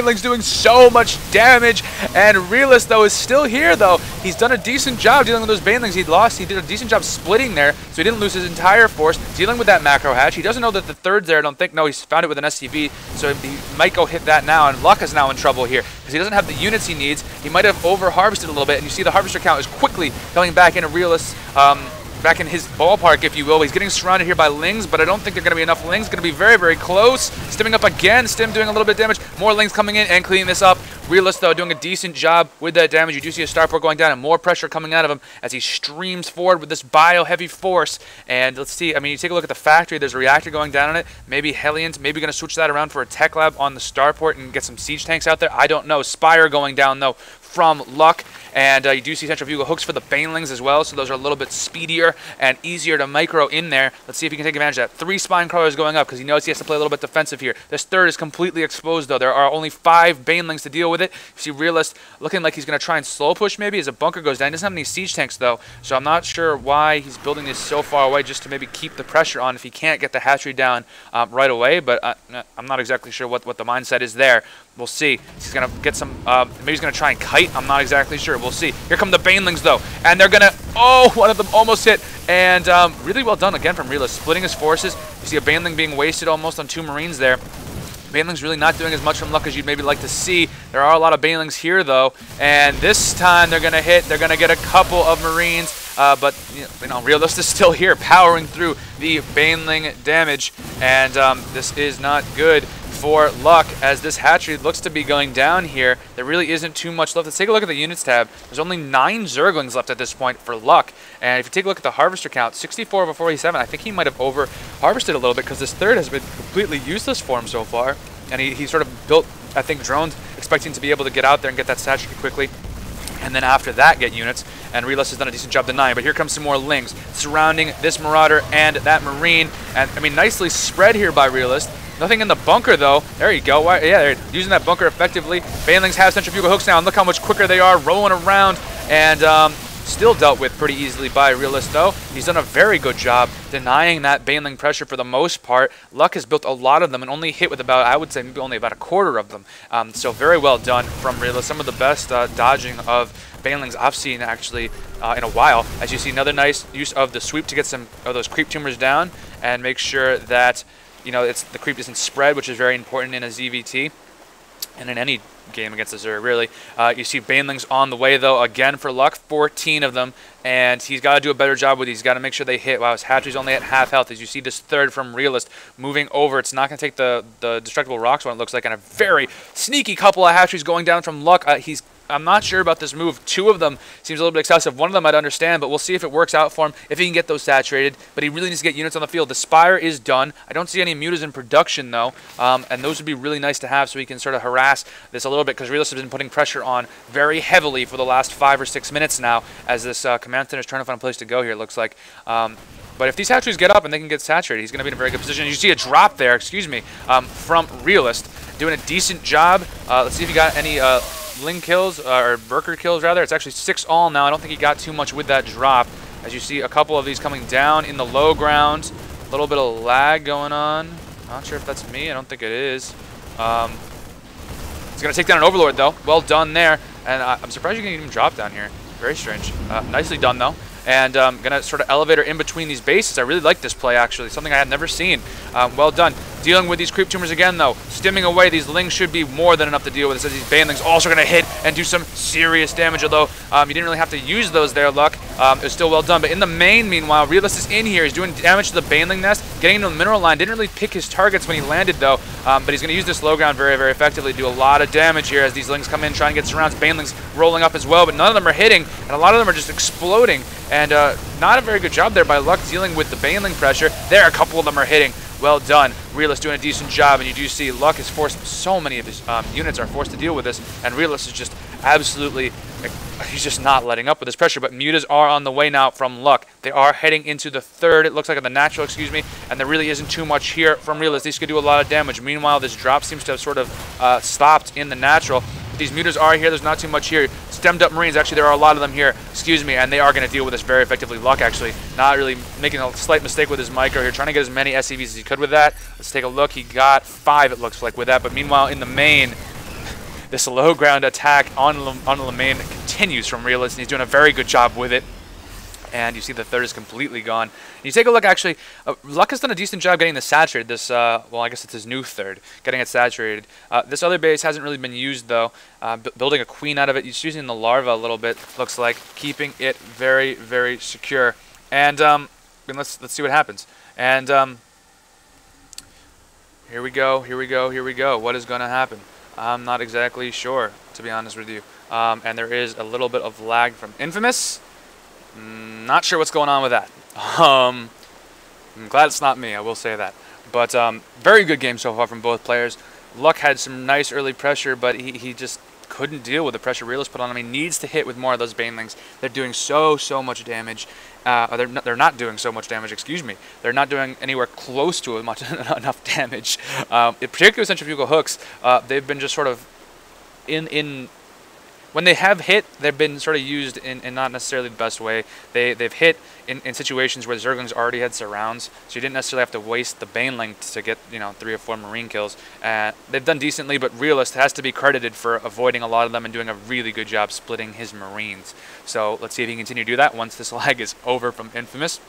Baneling's doing so much damage, and Realist though is still here though. He's done a decent job dealing with those Banelings he'd lost. He did a decent job splitting there, so he didn't lose his entire force, dealing with that macro hatch. He doesn't know that the third's there, I don't think. No, he's found it with an SCV, so he might go hit that now, and Luk is now in trouble here, because he doesn't have the units he needs. He might have over-harvested a little bit, and you see the harvester count is quickly going back into Realist, back in his ballpark, if you will. He's getting surrounded here by Lings, but I don't think they're going to be enough Lings. Going to be very, very close. Stimming up again. Stim doing a little bit of damage. More Lings coming in and cleaning this up. Realist, though, doing a decent job with that damage. You do see a starport going down and more pressure coming out of him as he streams forward with this bio-heavy force. And let's see. I mean, you take a look at the factory. There's a reactor going down on it. Maybe Hellions. Maybe going to switch that around for a tech lab on the starport and get some siege tanks out there. I don't know. Spire going down, though, from Luk. And you do see centrifugal hooks for the Banelings as well, so those are a little bit speedier and easier to micro in there. Let's see if he can take advantage of that. 3 spine crawlers going up because he knows he has to play a little bit defensive here. This third is completely exposed, though. There are only 5 Banelings to deal with it. You see Realist looking like he's going to try and slow push maybe as a bunker goes down. He doesn't have any siege tanks, though, so I'm not sure why he's building this so far away just to maybe keep the pressure on if he can't get the hatchery down right away, but I'm not exactly sure what the mindset is there. We'll see. He's going to get some, maybe he's going to try and kite. I'm not exactly sure. We'll see. Here come the Banelings, though, and they're going to, oh, one of them almost hit, and really well done again from Realist, splitting his forces. You see a Baneling being wasted almost on 2 Marines there. Baneling's really not doing as much from Luk as you'd maybe like to see. There are a lot of Banelings here, though, and this time they're going to hit. They're going to get a couple of Marines, but you know, Realist is still here, powering through the Baneling damage, and this is not good for Luk as this hatchery looks to be going down here. There really isn't too much left. Let's take a look at the units tab. There's only 9 Zerglings left at this point for Luk, and if you take a look at the harvester count, 64 over 47, I think he might have over-harvested a little bit because this third has been completely useless for him so far, and he sort of built, I think, drones expecting to be able to get out there and get that saturated quickly, and then after that get units, and Realist has done a decent job denying. But here comes some more Lings surrounding this Marauder and that Marine, and I mean, nicely spread here by Realist. Nothing in the bunker, though. There you go. Yeah, they're using that bunker effectively. Banelings have centrifugal hooks now, and look how much quicker they are rolling around, and still dealt with pretty easily by Realist, though. He's done a very good job denying that Baneling pressure for the most part. Luk has built a lot of them and only hit with about, I would say, maybe only about a quarter of them. So very well done from Realist. Some of the best dodging of Banelings I've seen, actually, in a while. As you see, another nice use of the sweep to get some of those creep tumors down and make sure that, you know, the creep isn't spread, which is very important in a ZVT and in any game against the Zerg, really. You see Banelings on the way, though, again for Luk, 14 of them, and he's got to do a better job with these. He's got to make sure they hit. Wow, his hatchery's only at half health. As you see this third from Realist moving over, it's not going to take the destructible rocks one, it looks like, and a very sneaky couple of hatcheries going down from Luk. I'm not sure about this move. 2 of them seems a little bit excessive. 1 of them I'd understand, but we'll see if it works out for him, if he can get those saturated. But he really needs to get units on the field. The Spire is done. I don't see any mutas in production, though, and those would be really nice to have so he can sort of harass this a little bit, because Realist has been putting pressure on very heavily for the last 5 or 6 minutes now as this command center is trying to find a place to go here, it looks like. But if these hatcheries get up and they can get saturated, he's going to be in a very good position. You see a drop there, from Realist, doing a decent job. Let's see if he got any Ling kills, or Berker kills, rather. It's actually 6 all now. I don't think he got too much with that drop. As you see, a couple of these coming down in the low ground. A little bit of lag going on. Not sure if that's me. I don't think it is. He's going to take down an Overlord, though. Well done there. And I'm surprised you can even drop down here. Very strange. Nicely done, though. And going to sort of elevator in between these bases. I really like this play, actually. Something I had never seen. Well done. Dealing with these creep tumors again, though. Stimming away. These Lings should be more than enough to deal with. It says these Banelings also going to hit and do some serious damage, although you didn't really have to use those there, Luk. It was still well done. But in the main, meanwhile, Realist is in here. He's doing damage to the Baneling nest, getting into the mineral line. Didn't really pick his targets when he landed, though. But he's going to use this low ground very, very effectively. Do a lot of damage here as these Lings come in, trying to get surrounds. Banelings rolling up as well, but none of them are hitting, and a lot of them are just exploding. And not a very good job there by Luk dealing with the Baneling pressure. There, a couple of them are hitting. Well done. Realist doing a decent job, and you do see Luk is forced, so many of his units are forced to deal with this, and Realist is just absolutely, he's just not letting up with this pressure. But mutas are on the way now from Luk. They are heading into the third, it looks like, on the natural, and there really isn't too much here from Realist. These could do a lot of damage. Meanwhile, this drop seems to have sort of stopped in the natural. These mutas are here. There's not too much here. Stemmed up Marines. Actually, there are a lot of them here. And they are going to deal with this very effectively. Luk, actually, not really making a slight mistake with his micro here. Trying to get as many SCVs as he could with that. Let's take a look. He got 5, it looks like, with that. But meanwhile, in the main, this low ground attack on Lemaine continues from Realist, and he's doing a very good job with it. And you see the third is completely gone. And you take a look, actually, Luk has done a decent job getting the saturated. This, well, I guess it's his new third, getting it saturated. This other base hasn't really been used, though. Building a queen out of it, he's using the larva a little bit, looks like, keeping it very, very secure. And let's see what happens. And here we go, here we go, here we go. What is going to happen? I'm not exactly sure, to be honest with you. And there is a little bit of lag from Infamous. Not sure what's going on with that. I'm glad it's not me, I will say that. But very good game so far from both players. Luk had some nice early pressure, but he just couldn't deal with the pressure Realist put on him. He needs to hit with more of those banelings. They're doing so much damage. They're not doing so much damage, excuse me. They're not doing anywhere close to enough damage. Particularly centrifugal hooks, they've been just sort of when they have hit, they've been sort of used in not necessarily the best way. They've hit in situations where the Zerglings already had surrounds, so you didn't necessarily have to waste the Baneling to get 3 or 4 Marine kills. They've done decently, but Realist has to be credited for avoiding a lot of them and doing a really good job splitting his Marines. So let's see if he can continue to do that once this lag is over from Infamous.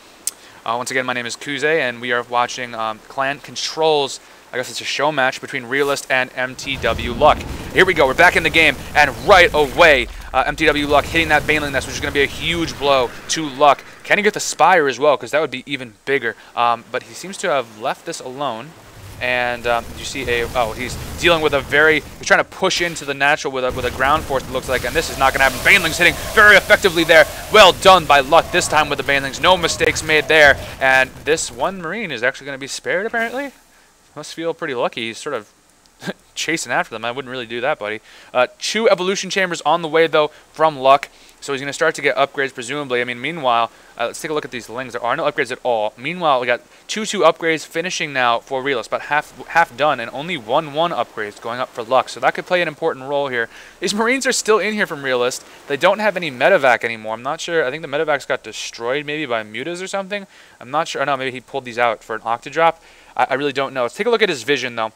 Once again, my name is Kuise, and we are watching Clan Controls. I guess it's a show match between Realist and mTwLuk. Here we go, we're back in the game, and right away, mTwLuk hitting that Baneling Nest, which is going to be a huge blow to Luk. Can he get the Spire as well? Because that would be even bigger. But he seems to have left this alone. And you see he's dealing with he's trying to push into the natural with a ground force, it looks like, and this is not going to happen. Banelings hitting very effectively there. Well done by Luk this time with the Banelings. No mistakes made there. And this one Marine is actually going to be spared, apparently. Must feel pretty lucky. He's sort of chasing after them. I wouldn't really do that, buddy. 2 evolution chambers on the way, though, from Luk. So he's going to start to get upgrades, presumably. I mean, meanwhile, let's take a look at these lings. There are no upgrades at all. Meanwhile, we got 2-2 upgrades finishing now for Realist, about half done, and only 1-1 upgrades going up for Luk. So that could play an important role here. These Marines are still in here from Realist. They don't have any medevac anymore. I'm not sure. I think the medevacs got destroyed maybe by mutas or something. I'm not sure. Oh, no, maybe he pulled these out for an Octodrop. I really don't know. Let's take a look at his vision, though.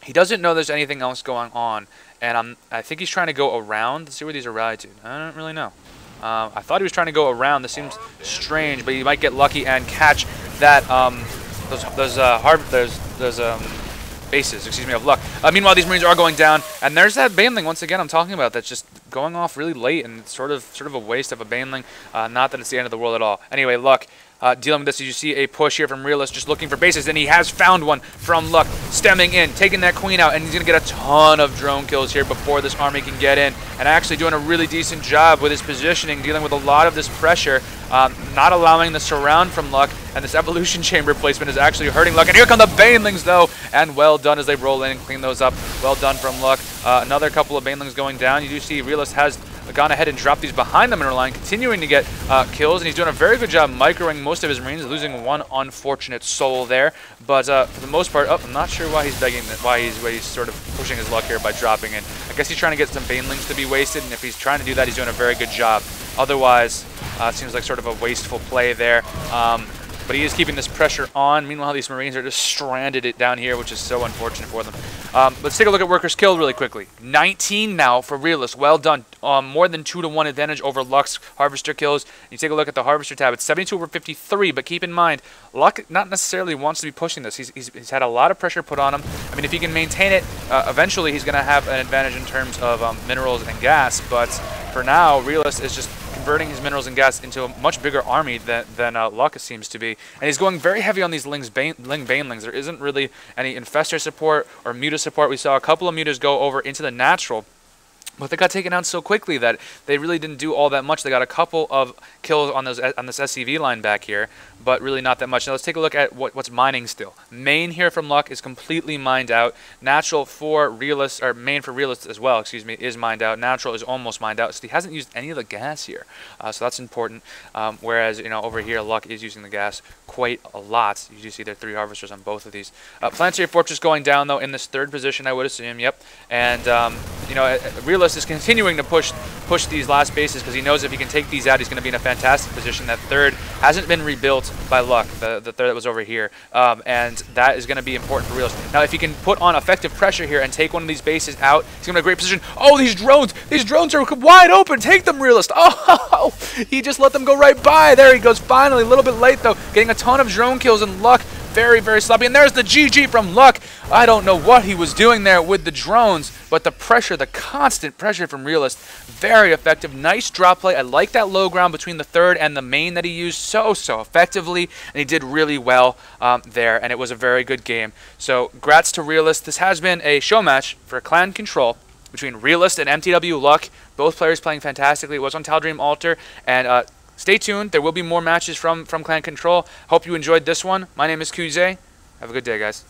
He doesn't know there's anything else going on, and I think he's trying to go around. Let's see where these are rallied to. I don't really know. I thought he was trying to go around. This seems strange, but he might get lucky and catch that those bases, excuse me, of Luk. Meanwhile, these Marines are going down, and there's that Baneling once again I'm talking about that's just going off really late, and it's sort of a waste of a Baneling. Not that it's the end of the world at all. Anyway, Luk. Dealing with this, you see a push here from Realist, just looking for bases, and he has found one from Luk, stemming in, taking that queen out, and he's going to get a ton of drone kills here before this army can get in, and actually doing a really decent job with his positioning, dealing with a lot of this pressure, not allowing the surround from Luk, and this evolution chamber placement is actually hurting Luk, and here come the Banelings, though, and well done as they roll in and clean those up. Well done from Luk. Another couple of Banelings going down. You do see Realist has gone ahead and dropped these behind the mineral line, continuing to get kills, and he's doing a very good job microing most of his Marines, losing one unfortunate soul there. But for the most part, I'm not sure why he's begging, why he's sort of pushing his luck here by dropping in. I guess he's trying to get some Banelings to be wasted, and if he's trying to do that, he's doing a very good job. Otherwise, it seems like sort of a wasteful play there. But he is keeping this pressure on. Meanwhile, these Marines are just stranded down here, which is so unfortunate for them. Let's take a look at workers killed really quickly. 19 now for Realist. Well done. More than 2-to-1 advantage over Luk's Harvester kills. You take a look at the Harvester tab. It's 72 over 53, but keep in mind, Luk not necessarily wants to be pushing this. He's had a lot of pressure put on him. I mean, if he can maintain it, eventually he's going to have an advantage in terms of minerals and gas, but for now, Realist is just converting his minerals and gas into a much bigger army than Luk seems to be. And he's going very heavy on these Ling Banelings. There isn't really any Infestor support or Muta support. We saw a couple of Mutas go over into the natural, but they got taken out so quickly that they really didn't do all that much. They got a couple of kills on this SCV line back here, but really not that much. Now let's take a look at what's mining still. Main here from Luk is completely mined out. Natural for Realist, or main for Realist as well, excuse me, is mined out. Natural is almost mined out, so he hasn't used any of the gas here. So that's important. Whereas, over here, Luk is using the gas quite a lot. You do see there are 3 harvesters on both of these. Planetary Fortress going down, though, in this 3rd position, I would assume, yep. And, Realist is continuing to push these last bases because he knows if he can take these out, he's going to be in a fantastic position. That 3rd hasn't been rebuilt by Luk, the third that was over here, and that is going to be important for Realist. Now, if he can put on effective pressure here and take one of these bases out, he's going to be in a great position. Oh, these drones are wide open. Take them, Realist. Oh, he just let them go right by. There he goes, finally. A little bit late, though, getting a ton of drone kills, and Luk very, very sloppy. And there's the GG from Luk. I don't know what he was doing there with the drones, but the pressure, the constant pressure from Realist, very effective. Nice drop play. I like that low ground between the third and the main that he used so effectively, and he did really well there, and it was a very good game. So, grats to Realist. This has been a show match for Clan Control between Realist and mTwLuk. Both players playing fantastically. It was on Tal'darim Altar, and stay tuned. There will be more matches from Clan Control. Hope you enjoyed this one. My name is Kuise. Have a good day, guys.